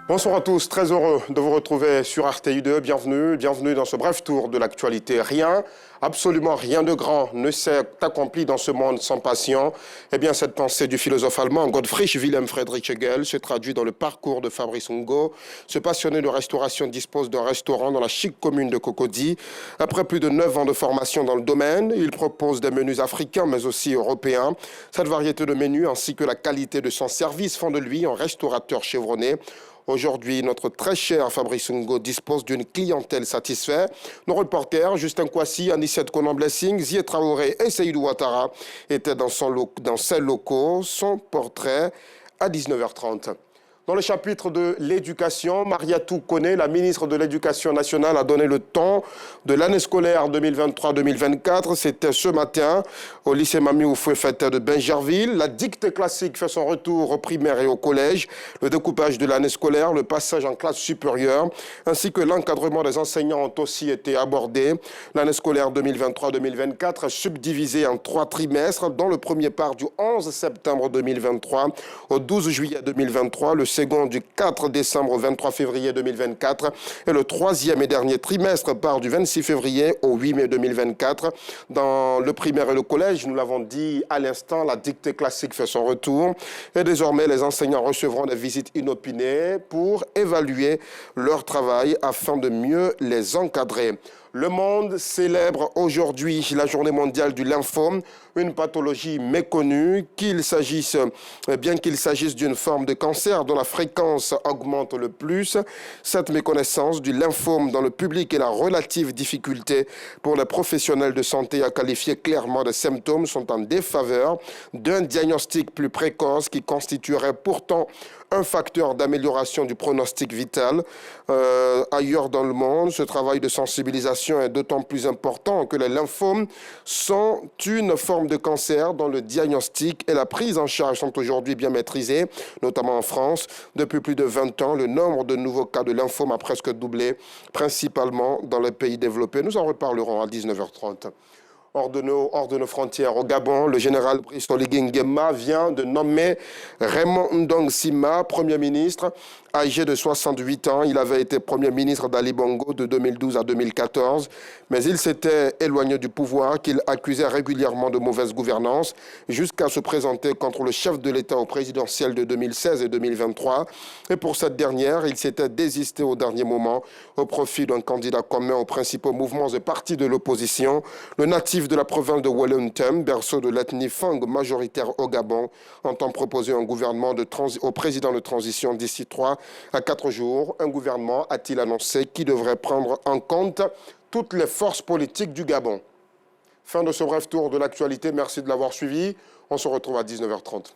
Bonsoir à tous, très heureux de vous retrouver sur RTI2. Bienvenue dans ce bref tour de l'actualité. Rien, absolument rien de grand ne s'est accompli dans ce monde sans passion. Eh bien, cette pensée du philosophe allemand Gottfried Wilhelm Friedrich Hegel se traduit dans le parcours de Fabrice Ngo. Ce passionné de restauration dispose d'un restaurant dans la chic commune de Cocody. Après plus de 9 ans de formation dans le domaine, il propose des menus africains mais aussi européens. Cette variété de menus ainsi que la qualité de son service font de lui un restaurateur chevronné. Aujourd'hui, notre très cher Fabrice Ngo dispose d'une clientèle satisfaite. Nos reporters, Justin Kwasi, Anissette Konan-Blessing, Zie Traoré et Seydou Ouattara étaient dans ses locaux. Son portrait à 19h30. Dans le chapitre de l'éducation, Mariatou Koné, la ministre de l'Éducation nationale, a donné le ton de l'année scolaire 2023-2024. C'était ce matin au lycée Mami Oufoué-Fête de Bingerville. La dictée classique fait son retour au primaire et au collège. Le découpage de l'année scolaire, le passage en classe supérieure, ainsi que l'encadrement des enseignants ont aussi été abordés. L'année scolaire 2023-2024 est subdivisée en 3 trimestres, dont le premier part du 11 septembre 2023 au 12 juillet 2023, le second du 4 décembre au 23 février 2024 et le troisième et dernier trimestre part du 26 février au 8 mai 2024. Dans le primaire et le collège, nous l'avons dit à l'instant, la dictée classique fait son retour et désormais les enseignants recevront des visites inopinées pour évaluer leur travail afin de mieux les encadrer. Le monde célèbre aujourd'hui la journée mondiale du lymphome, une pathologie méconnue, bien qu'il s'agisse d'une forme de cancer dont la fréquence augmente le plus. Cette méconnaissance du lymphome dans le public et la relative difficulté pour les professionnels de santé à qualifier clairement des symptômes sont en défaveur d'un diagnostic plus précoce qui constituerait pourtant un facteur d'amélioration du pronostic vital. Ailleurs dans le monde, ce travail de sensibilisation est d'autant plus important que les lymphomes sont une forme de cancer dont le diagnostic et la prise en charge sont aujourd'hui bien maîtrisés, notamment en France. Depuis plus de 20 ans, le nombre de nouveaux cas de lymphome a presque doublé, principalement dans les pays développés. Nous en reparlerons à 19h30. Hors de nos frontières, au Gabon, le général Brice Oligui Nguema vient de nommer Raymond Ndong Sima Premier ministre. Âgé de 68 ans, il avait été Premier ministre d'Ali Bongo de 2012 à 2014, mais il s'était éloigné du pouvoir qu'il accusait régulièrement de mauvaise gouvernance jusqu'à se présenter contre le chef de l'État au présidentiel de 2016 et 2023. Et pour cette dernière, il s'était désisté au dernier moment au profit d'un candidat commun aux principaux mouvements et partis de l'opposition. Le natif de la province de Wellington, berceau de l'ethnie Fang majoritaire au Gabon, entend proposer un gouvernement au président de transition d'ici 3 à 4 jours. Un gouvernement, a-t-il annoncé, qui devrait prendre en compte toutes les forces politiques du Gabon. Fin de ce bref tour de l'actualité. Merci de l'avoir suivi. On se retrouve à 19h30.